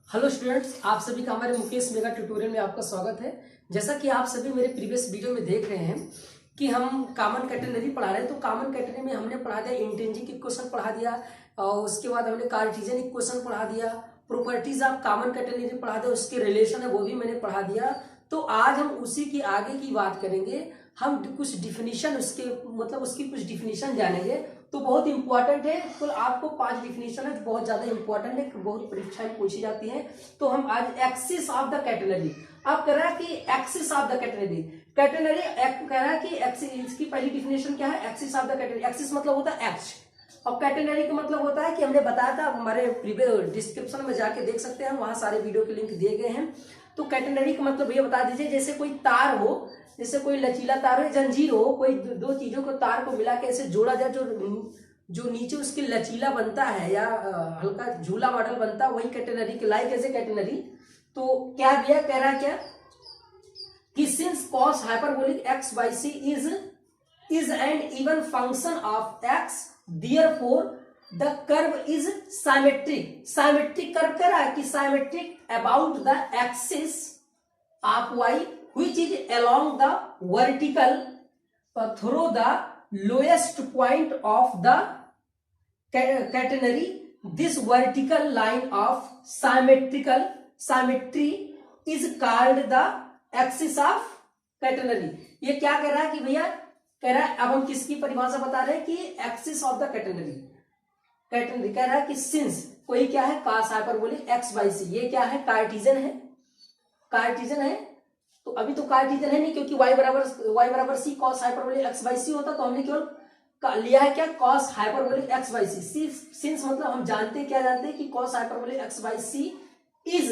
Hello students, आप सभी का हमारे मुकेश मेगा ट्यूटोरियल में आपका स्वागत है। जैसा कि आप सभी मेरे प्रीवियस वीडियो में देख रहे हैं कि हम कॉमन कैटेनरी पढ़ा रहे हैं। तो कॉमन कैटेनरी में हमने पढ़ा दिया इंट्रिंसिक इक्वेशन पढ़ा दिया, और उसके बाद हमने कार्टेशियन इक्वेशन पढ़ा दिया, प्रॉपर्टीज ऑफ कॉमन कैटेनरी पढ़ा दिया, उसके रिलेशन है वो भी मैंने पढ़ा दिया। तो आज हम उसी की आगे की बात करेंगे। हम कुछ डिफिनीशन उसके मतलब उसकी कुछ डिफिनीशन जानेंगे। तो बहुत इंपॉर्टेंट है। कुल आपको 5 डिफिनीशन है जो बहुत ज्यादा इंपॉर्टेंट है, बहुत परीक्षाएं पूछी जाती हैं। तो हम आज एक्सिस ऑफ द कैटेनरी, आप कह रहा है कि एक्सिस ऑफ द कैटेनरी कह रहा है कि एक्सिस, इसकी पहली डिफिनेशन क्या है? Axis of the catenary. Axis मतलब होता है एक्स, और कैटेनरी का मतलब होता है कि हमने बताया था, हमारे प्रीवियस डिस्क्रिप्शन में जाके देख सकते हैं, वहां सारे वीडियो के लिंक दिए गए हैं। तो कैटेनरी का मतलब ये बता दीजिए, जैसे कोई तार हो, जैसे कोई लचीला तार हो, जंजीर हो, कोई दो चीजों को तार को मिला के ऐसे जोड़ा जाए, जो नीचे उसकी लचीला बनता है या हल्का झूला मॉडल बनता है, वही कैटेनरी कहलाई। कैसे कैटेनरी? तो क्या दिया, कह रहा है क्या कि since cos hyperbolic x by c is an even function of x, therefore the curve is symmetric. Symmetric curve कह रहा है कि symmetric about the axis of y which is along the vertical through the lowest point of the catenary. This vertical line of symmetry is called the axis of catenary. ये क्या कह रहा है कि भैया, कह रहा है, अब हम किसकी परिभाषा बता रहे हैं कि axis of the catenary. Catenary कह रहा है कि सिंस कोई क्या है, cos हाइपरबोलिक x बाई सी, ये क्या है, कार्टेशियन है। कार्टेशियन है तो अभी तो कार्टेशियन है नहीं, क्योंकि y बराबर सी cos hyperbolic x by c होता, तो हमने केवल लिया है क्या, cos hyperbolic x by c. Since मतलब हम जानते क्या जानते हैं कि cos hyperbolic x by c is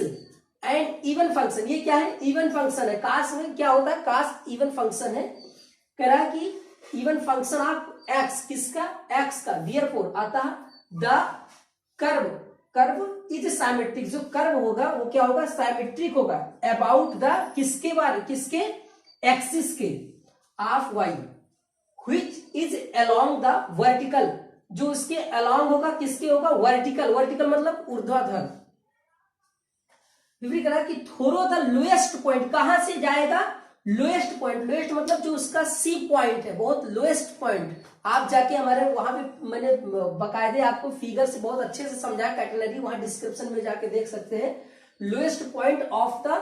an even function. ये क्या है, इवन फंक्शन है। कास में क्या होता है, कास इवन फंक्शन है। कह रहा है कि इवन फंक्शन ऑफ x, किसका, x का। देयरफॉर आता द कर्व इज साइमेट्रिक, जो कर्व होगा वो क्या होगा, साइमेट्रिक होगा। अबाउट द, किसके बारे, किसके, एक्सिस के, of y, which is along the vertical, जो उसके अलोंग होगा, किसके होगा, वर्टिकल। वर्टिकल मतलब ऊर्ध्वाधर। विवरण करा कि थोरो द लोएस्ट पॉइंट, कहां से जाएगा, लोएस्ट पॉइंट। लोएस्ट मतलब जो उसका सी पॉइंट है, बहुत लोएस्ट पॉइंट। आप जाके हमारे वहां पे मैंने बकायदे आपको फिगर से बहुत अच्छे से समझाया कैटेनरी, वहां डिस्क्रिप्शन में जाके देख सकते हैं। Lowest point of the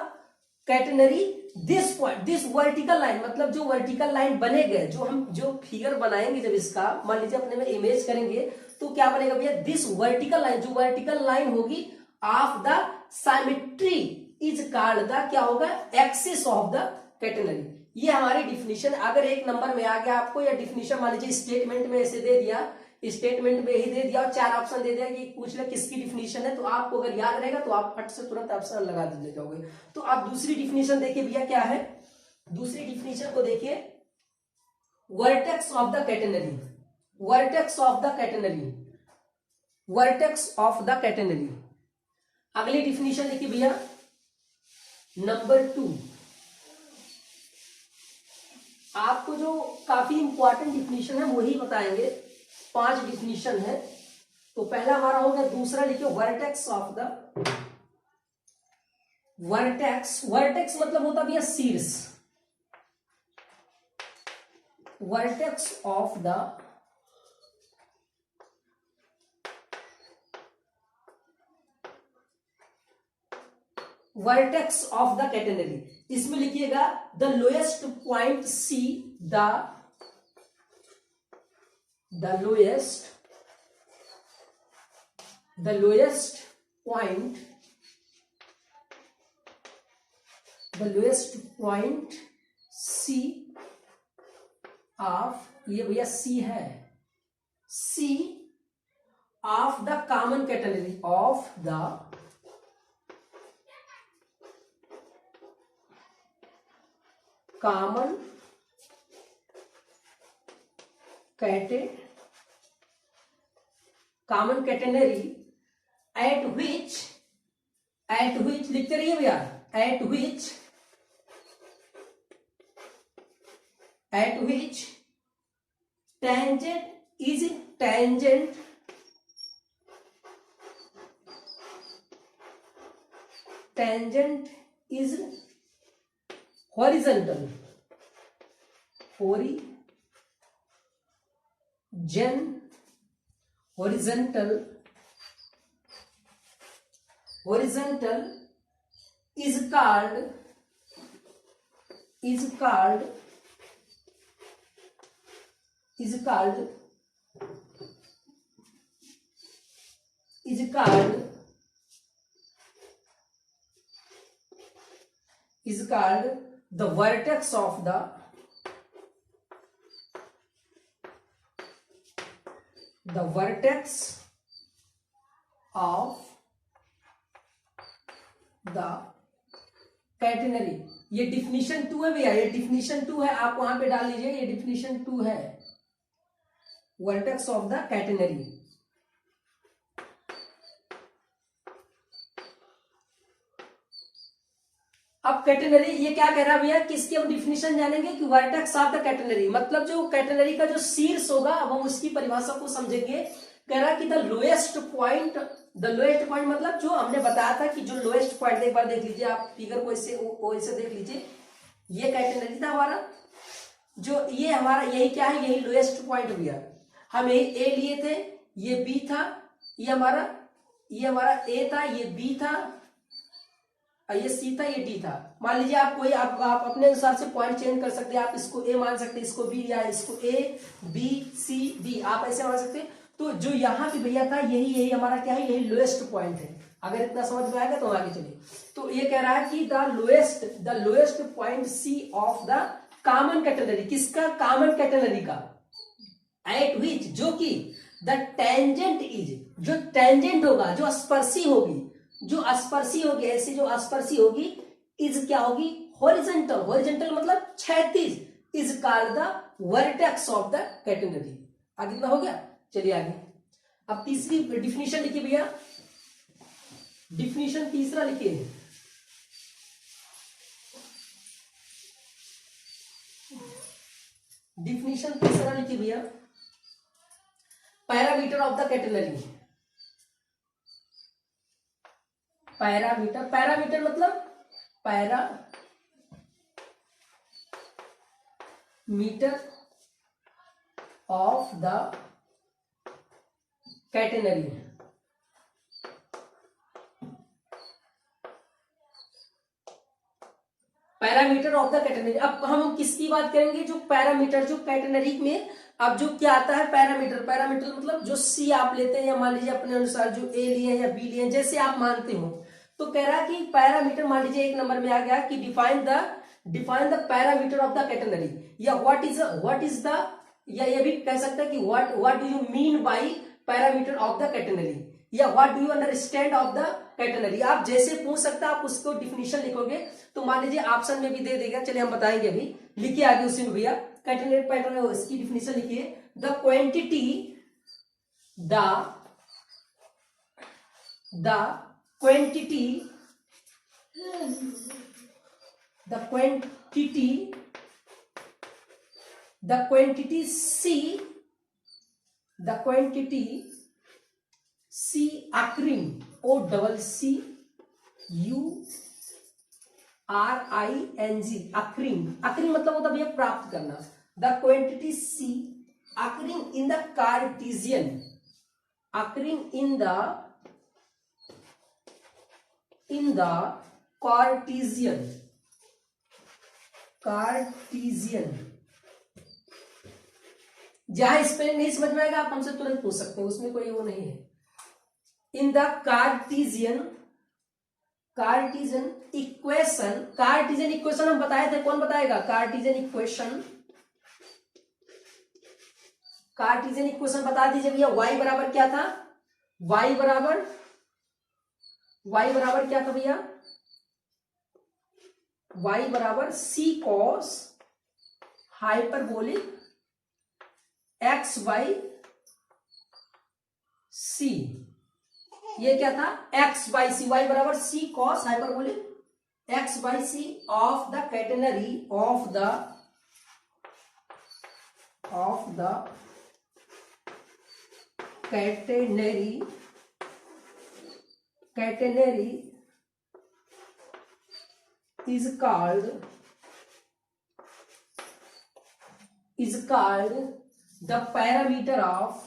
catenary, this point, this vertical line, मतलब जो वर्टिकल लाइन बनेगा, जो फिगर बनाएंगे, जब इसका मान लीजिए अपने में इमेज करेंगे, तो क्या बनेगा भैया, दिस वर्टिकल लाइन, जो वर्टिकल लाइन होगी of the symmetry is called the, क्या होगा, एक्सिस ऑफ द कैटेनरी। ये हमारी डिफिनीशन। अगर एक नंबर में आ गया आपको, या डिफिनीशन मान लीजिए स्टेटमेंट में ऐसे दे दिया, स्टेटमेंट में ही दे दिया और 4 ऑप्शन दे दिया कि पूछ ले किसकी डिफिनीशन है, तो आपको अगर याद रहेगा तो आप फट से तुरंत ऑप्शन लगा दे जाओगे। तो आप दूसरी डिफिनीशन देखिए भैया, क्या है दूसरी डिफिनीशन को देखिए, vertex of the catenary. Vertex of the catenary, vertex of the catenary. अगली डिफिनीशन देखिए भैया, नंबर 2। आपको जो काफी इंपॉर्टेंट डिफिनीशन है वही बताएंगे। 5 डिफिनीशन है। तो पहला हमारा हो गया, दूसरा लिखिए, vertex of the, vertex, vertex मतलब होता भैया शीर्ष। Vertex of the vertex of the catenary. इसमें लिखिएगा the lowest point C, the lowest point, the lowest point C of, ये भैया सी है, C of the common catenary, of the common catenary at which लिखते रहिए भैया, at which tangent is horizontal, horizontal is called the vertex of the catenary. ये definition 2 है भैया, ये डिफिनीशन 2 है, आप वहां पे डाल लीजिए, ये डिफिनीशन 2 है, वर्टेक्स ऑफ द कैटेनरी। अब कैटेनरी ये क्या कह रहा है भैया, किसकी हम डिफिनीशन जानेंगे कि वर्टेक्स ऑफ द कैटेनरी मतलब जो कैटेनरी का जो शीर्ष होगा, अब हम उसकी परिभाषा को समझेंगे। कह रहा कि द लोएस्ट पॉइंट मतलब जो हमने बताया था कि जो लोएस्ट पॉइंट, एक बार देख लीजिए आप फिगर को ऐसे देख लीजिए, ये कैटेनरी था हमारा, जो ये हमारा यही क्या है, यही लोएस्ट पॉइंट भैया। हम यही ए लिए थे, ये बी था, ये हमारा ए था, ये बी था, ये सी था, ये डी था। मान लीजिए आप कोई आप अपने अनुसार से पॉइंट चेंज कर सकते हैं, आप इसको ए मान सकते हैं, इसको बी, या इसको ए बी सी डी, आप ऐसे मान सकते हैं। तो जो यहाँ की भैया था, यही हमारा क्या है, यही लोएस्ट पॉइंट है। अगर इतना समझ में आएगा तो आगे चलिए। तो ये कह रहा है कि the lowest point C of the common catenary, किसका, कॉमन कैटेनरी का, एट विच, जो कि द टेंजेंट इज, जो टेंजेंट होगा, जो स्पर्शी होगी, ऐसी जो स्पर्शी होगी, इज क्या होगी, हॉरिजॉन्टल मतलब क्षैतिज, is called the vertex of the catenary. आगे इतना हो गया, चलिए आगे। अब तीसरी डिफिनीशन लिखिए भैया, डिफिनीशन तीसरा लिखिए, डिफिनीशन तीसरा लिखिए भैया, parameter of the catenary. Parameter मतलब parameter of the catenary. Parameter of the catenary. अब हम किसकी बात करेंगे, जो पैरामीटर, जो कैटेनरी में अब जो क्या आता है, पैरामीटर मतलब जो सी आप लेते हैं, या मान लीजिए अपने अनुसार जो ए लिए या बी लिए, जैसे आप मानते हो। तो कह रहा है कि पैरामीटर, मान लीजिए एक नंबर में आ गया कि define the parameter of the catenary, या व्हाट इज द, या ये भी कह सकते हैं कि what do you mean by parameter of the catenary, या what do you understand of the catenary. आप जैसे पूछ सकते हैं, आप उसको डिफिनीशन लिखोगे तो मान लीजिए ऑप्शन में भी दे देगा, चलिए हम बताएंगे अभी। लिखिए आगे उसी में भैया, कैटेनरी पैटर्न है, इसकी डिफिनीशन लिखिए, the quantity C occurring, occurring मतलब होता भैया प्राप्त करना। The quantity C occurring in the Cartesian, जहां स्पेलिंग नहीं समझ में आएगा आप हमसे तुरंत पूछ सकते हैं, उसमें कोई वो नहीं है। इन द कार्टेशियन इक्वेशन हम बताए थे, कौन बताएगा, कार्टेशियन इक्वेशन बता दीजिए भैया। y बराबर क्या था, y बराबर क्या था भैया, y बराबर c cos hyperbolic x by c, ये क्या था, x बाई सी, y बराबर c cos hyperbolic x by C of the catenary of the catenary is called the parameter of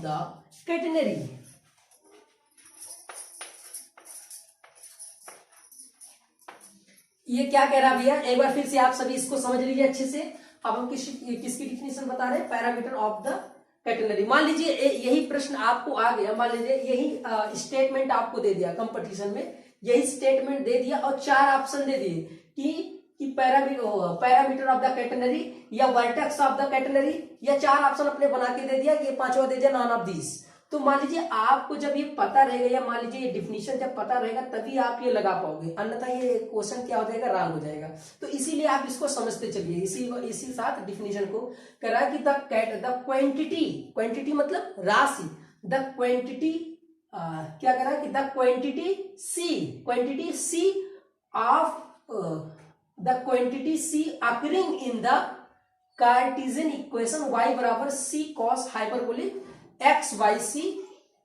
the quaternary. ये क्या कह रहा भैया, एक बार फिर से आप सभी इसको समझ लीजिए अच्छे से। अब हम किसकी डिफिनेशन बता रहे हैं, पैरामीटर ऑफ द कैटेनरी। मान लीजिए यही प्रश्न आपको आ गया, मान लीजिए यही स्टेटमेंट आपको दे दिया कंपटीशन में, यही स्टेटमेंट दे दिया और 4 ऑप्शन दे दिए कि पैरामीटर ऑफ द कैटेनरी या वर्टेक्स ऑफ द कैटेनरी, या 4 ऑप्शन अपने बना के दे दिया कि 5वां दे दिया नॉन ऑफ दिस। तो मान लीजिए आपको जब ये पता रहेगा, या मान लीजिए ये डिफिनीशन जब पता रहेगा तभी आप ये लगा पाओगे, अन्यथा ये क्वेश्चन क्या हो जाएगा, रॉन्ग हो जाएगा। तो इसीलिए आप इसको समझते चलिए, इसी साथ डिफिनीशन को करा कि द क्वांटिटी मतलब राशि, द क्वांटिटी क्या करा कि the quantity C of the quantity C occurring in the Cartesian equation y बराबर c cos hyperbolic x by C.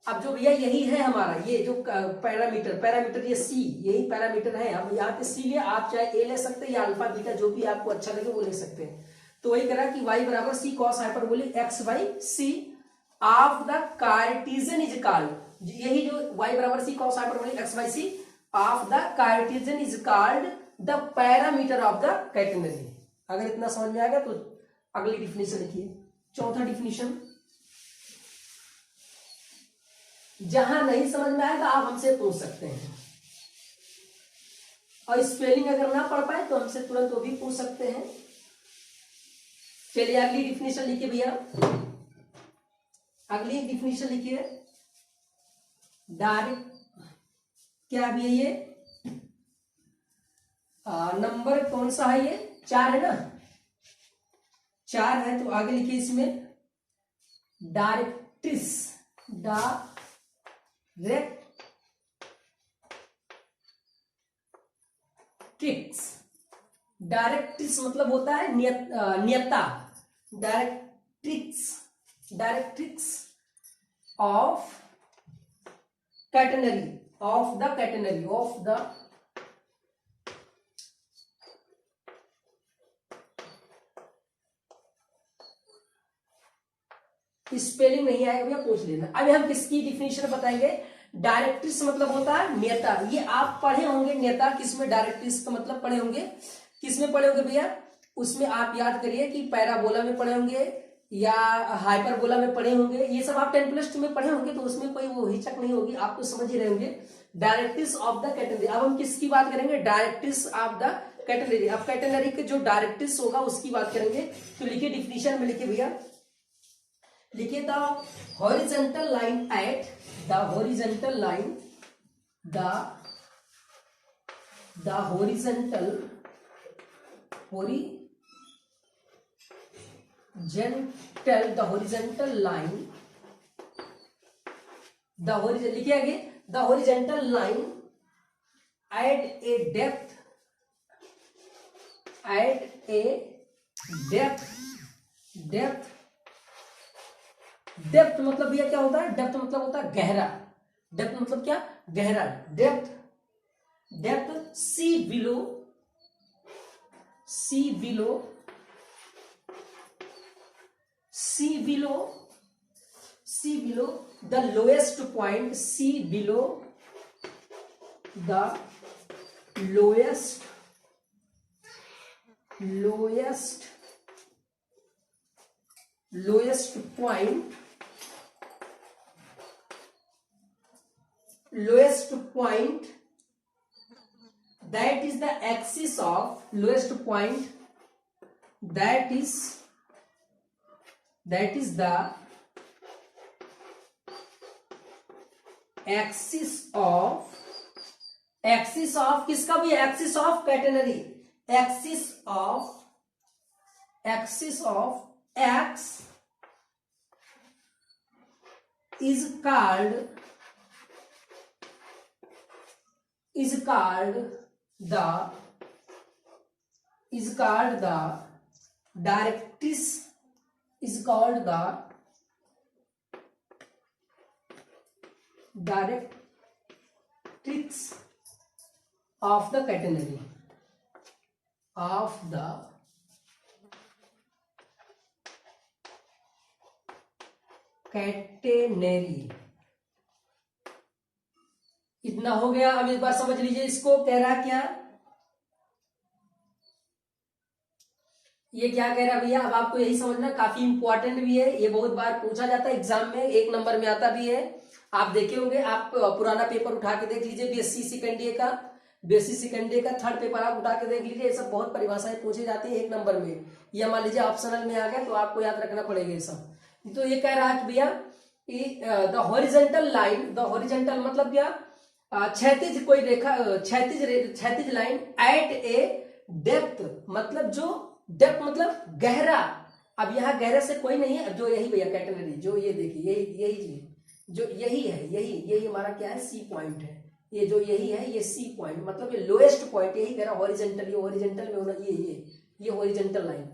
अब जो भैया यही है हमारा ये जो पैरामीटर ये सी, यही पैरामीटर है। अब यहाँ पे सी लिए आप चाहे ए ले सकते हैं या अल्फा बीटा जो भी आपको अच्छा लगे वो ले सकते हैं। तो वही करा कि y बराबर सी cos hyperbolic x by C of the Cartesian is called, यही जो y बराबर सी cos hyperbolic x by C of the Cartesian is called the parameter of the catenary. अगर इतना समझ में आ गया तो अगली डिफिनेशन लिखिए। चौथा डिफिनेशन, जहां नहीं समझ में आएगा आप हमसे पूछ सकते हैं, और स्पेलिंग अगर ना पढ़ पाए तो हमसे तुरंत वो भी पूछ सकते हैं। चलिए अगली डिफिनेशन लिखिए भैया, अगली डिफिनेशन लिखिए। डायरेक्ट क्या भी है ये, नंबर कौन सा है ये, 4 है ना, 4 है। तो आगे लिखिए इसमें डायरेक्ट्रिक्स डायरेक्ट्रिक्स मतलब होता है नियता। Directrix of catenary of the spelling नहीं आएगा भैया पूछ लेना। अभी हम किसकी डिफिनेशन बताएंगे। डायरेक्ट्रिक्स मतलब होता है नेता, ये आप पढ़े होंगे नेता किसमें, डायरेक्ट्रिक्स का मतलब पढ़े होंगे, किसमें पढ़े होंगे भैया, उसमें आप याद करिए कि पैराबोला में पढ़े होंगे या हाइपरबोला में पढ़े होंगे, ये सब आप 10+2 में पढ़े होंगे, तो उसमें कोई वो हिचक नहीं होगी, आप तो समझ ही रहे होंगे। Directrix of the catenary. अब हम किसकी बात करेंगे, डायरेक्ट्रिक्स ऑफ द कैटेनरी। अब कैटेनरी के जो डायरेक्ट्रिक्स होगा उसकी बात करेंगे। तो लिखिए डिफिनेशन में, लिखिए भैया, लिखिए the horizontal line at the horizontal line लिखिए आगे, the horizontal line at a depth मतलब भैया क्या होता है, डेप्थ मतलब होता है गहरा। डेप्थ मतलब क्या, गहरा। Depth c below the lowest point, c below the lowest point that is the axis of lowest point, that is the axis of किसका भी, axis of quaternary, axis of x is called the is called the directrix is called the directrix of the catenary of the catenary। इतना हो गया। अब एक बार समझ लीजिए इसको, कह रहा क्या, ये क्या कह रहा है भैया, अब आपको यही समझना, काफी इंपॉर्टेंट भी है, ये बहुत बार पूछा जाता है एग्जाम में, 1 नंबर में आता भी है। आप देखे होंगे, आप पुराना पेपर उठा के देख लीजिए, बीएससी सेकेंड ईयर का, बीएससी सेकेंड ईयर का थर्ड पेपर आप उठा के देख लीजिए, ये सब बहुत परिभाषाएं पूछी जाती है 1 नंबर में। या मान लीजिए ऑप्शनल में आ गया तो आपको याद रखना पड़ेगा ये सब। तो ये कह रहा है भैया the horizontal line, the horizontal मतलब क्या, क्षैतिज कोई रेखा, क्षैतिज लाइन एट ए डेप्थ, मतलब जो डेप्थ मतलब गहरा। अब यहाँ गहरे से कोई नहीं है, जो यही भैया कैटेनरी, जो ये देखिए यही चीज, जो यही है, यही हमारा क्या है, सी पॉइंट है, ये जो यही है ये सी पॉइंट, मतलब ये लोएस्ट पॉइंट, यही कह रहा है हॉरिजेंटल, ये हॉरिजेंटल में होना, ये हॉरिजेंटल लाइन।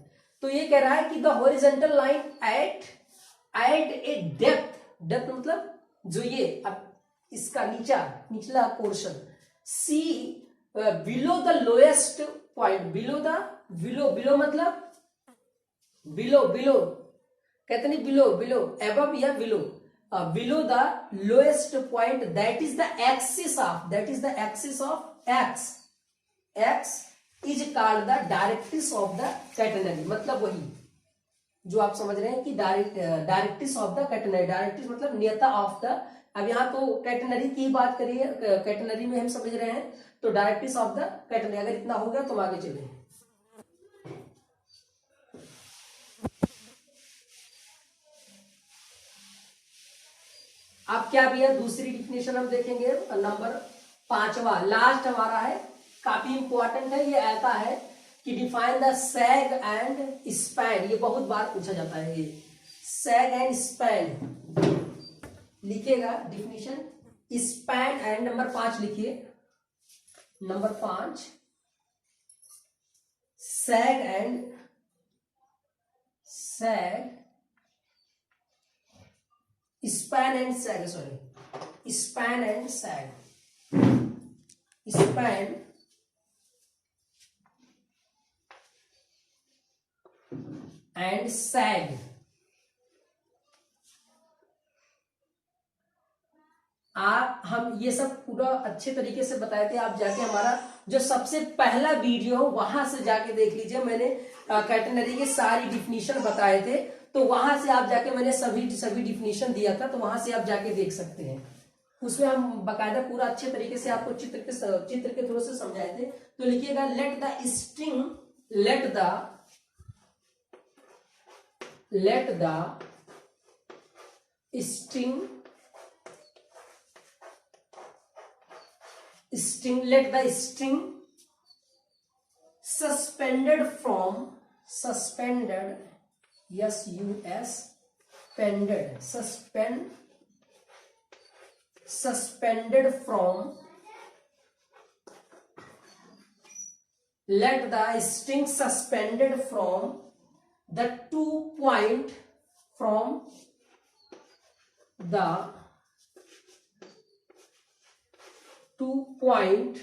तो ये कह रहा है कि the horizontal line at a depth मतलब जो ये अब इसका निचला portion, see below the lowest point, below मतलब बिलो कहते नहीं, बिलो एबव या below, below the lowest point, that is the axis of X is called the directrix of the catenary. मतलब वही जो आप समझ रहे हैं कि directrix of the catenary, directrix मतलब नियता ऑफ द, अब यहाँ तो कैटेनरी की बात करिए, कैटेनरी में हम समझ रहे हैं, तो डायरेक्ट्रिक्स ऑफ द कैटेनरी, अगर इतना हो गया तो हम आगे चले। अब क्या भैया दूसरी डिफिनेशन हम देखेंगे, नंबर 5वां लास्ट हमारा है, काफी इंपॉर्टेंट है, ये आता है कि define the sag and span, ये बहुत बार पूछा जाता है, ये सैग एंड स्पैन लिखिएगा डिफिनेशन, स्पैन एंड नंबर 5 लिखिए, number 5 sag and span and sag आप हम ये सब पूरा अच्छे तरीके से बताए थे, आप जाके हमारा जो सबसे पहला वीडियो वहां से जाके देख लीजिए, मैंने कैटेनरी के सारी डिफिनीशन बताए थे, तो वहां से आप जाके मैंने सभी डिफिनीशन दिया था, तो वहां से आप जाके देख सकते हैं, उसमें हम बकायदा पूरा अच्छे तरीके से आपको चित्र के थ्रू से समझाए थे। तो लिखिएगा let the string suspended from the 2 point from the 2 point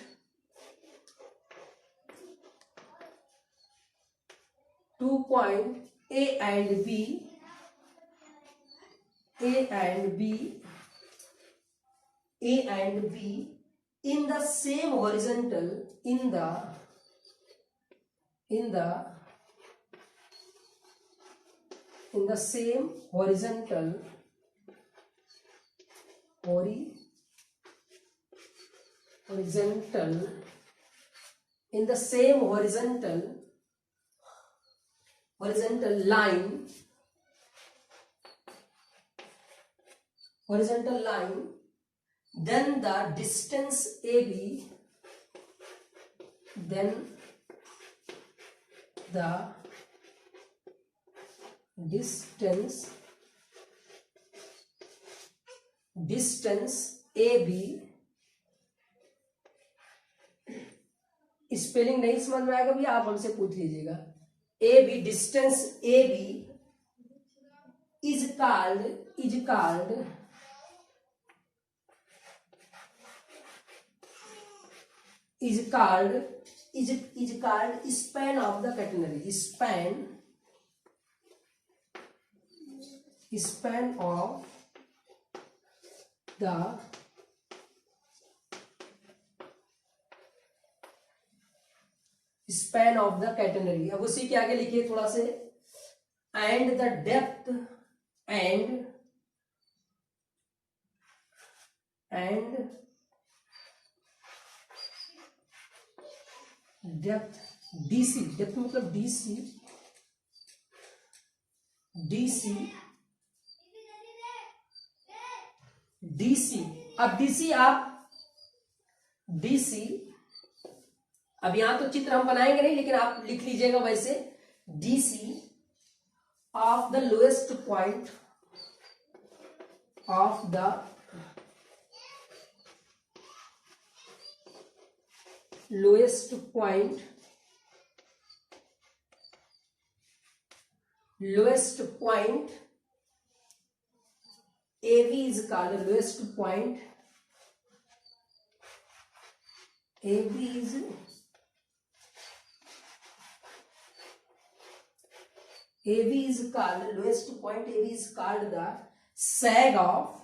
A and B in the same horizontal, in the same horizontal in the same horizontal line, then the distance AB, distance AB spelling नहीं समझ में आएगा भी आप हमसे पूछ लीजिएगा। A B, distance A B is called span of the catenary, span of the catenary। अब उसी के आगे लिखिए थोड़ा से, and the depth and depth DC, depth मतलब DC, अब DC अब यहां तो चित्र हम बनाएंगे नहीं, लेकिन आप लिख लीजिएगा वैसे, DC of the lowest point of the lowest point AB is called the lowest point, AB is called lowest point, AB is called the sag of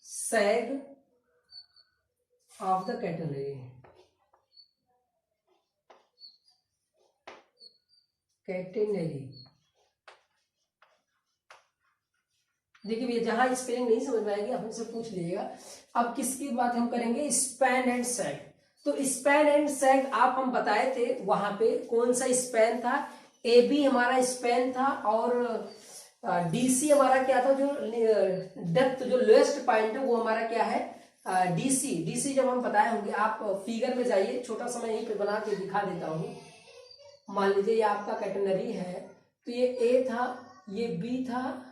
sag of the catenary। देखिए भैया, जहां स्पेलिंग नहीं समझ में आएगी आप हमसे पूछ लीजिएगा। अब किसकी बात हम करेंगे, स्पैन एंड सैग। तो स्पैन एंड सैग आप हम बताए थे, वहां पे कौन सा स्पैन था, ए बी हमारा स्पैन था, और डीसी हमारा क्या था, जो डेप्थ जो लोएस्ट पॉइंट है वो हमारा क्या है, डीसी जब हम बताए होंगे। आप फिगर में जाइए, छोटा सा मैं यहीं पे बना के दिखा देता हूँ। मान लीजिए ये आपका कैटेनरी है, तो ये ए था, ये बी था,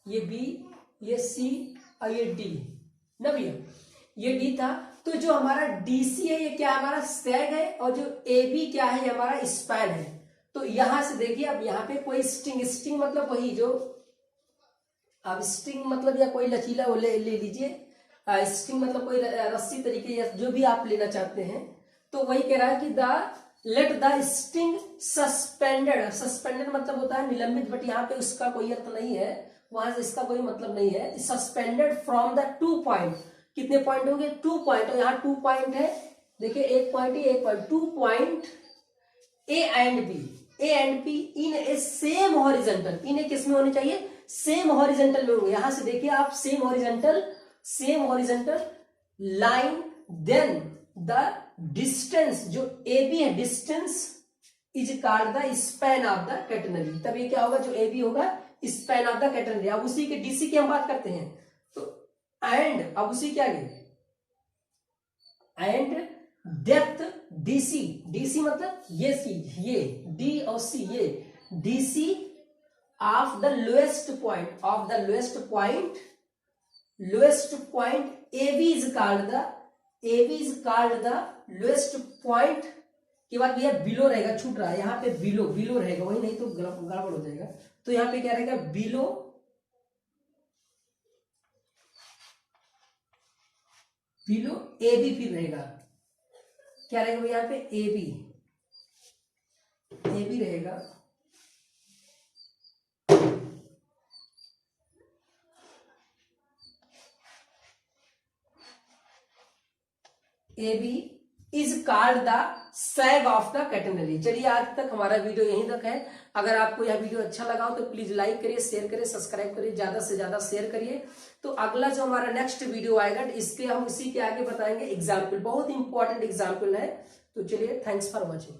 ये बी, ये सी और ये डी ना भैया, ये डी था। तो जो हमारा डीसी है ये क्या हमारा सैग है, और जो ए बी क्या है ये हमारा स्पैन है। तो यहां से देखिए, अब यहाँ पे कोई स्ट्रिंग मतलब वही जो, अब स्ट्रिंग मतलब या कोई लचीला वो ले लीजिए, स्ट्रिंग मतलब कोई रस्सी तरीके या जो भी आप लेना चाहते हैं। तो वही कह रहा है कि लेट द स्ट्रिंग सस्पेंडेड मतलब होता है निलंबित, बट यहाँ पे उसका कोई अर्थ नहीं है, वहां से इसका कोई मतलब नहीं है। सस्पेंडेड फ्रॉम द 2 पॉइंट, कितने पॉइंट होंगे, 2 पॉइंट, और यहाँ 2 पॉइंट है, देखिए एक point, 2 point A and B in a same horizontal, इन किस में होने चाहिए, सेम हॉरिजेंटल में होंगे। यहां से देखिए आप, same horizontal line, then the distance जो ए बी है, distance is called the span of the catenary. तब ये क्या होगा, जो ए बी होगा स्पैन ऑफ द कैटेनरी। अब उसी के डीसी की हम बात करते हैं, तो एंड अब उसी के आगे एंड डेप्थ डीसी मतलब ये सी, ये डी और सी, ये DC of the lowest point A B is called the lowest point के बाद भैया बिलो रहेगा, छूट रहा है यहाँ पे, बिलो रहेगा वही, नहीं तो गड़बड़ हो जाएगा। तो यहाँ पे क्या रहेगा, बिलो ए बी, फिर रहेगा क्या रहेगा यहाँ पे, ए बी रहेगा, A B is called the sag of the catenary. चलिए आज तक हमारा वीडियो यहीं तक है। अगर आपको यह वीडियो अच्छा लगा हो तो प्लीज लाइक करिए, शेयर करिए, सब्सक्राइब करिए, ज्यादा से ज्यादा शेयर करिए। तो अगला जो हमारा नेक्स्ट वीडियो आएगा, इसके हम इसी के आगे बताएंगे एग्जाम्पल, बहुत इंपॉर्टेंट एग्जाम्पल है। तो चलिए, थैंक्स फॉर वॉचिंग।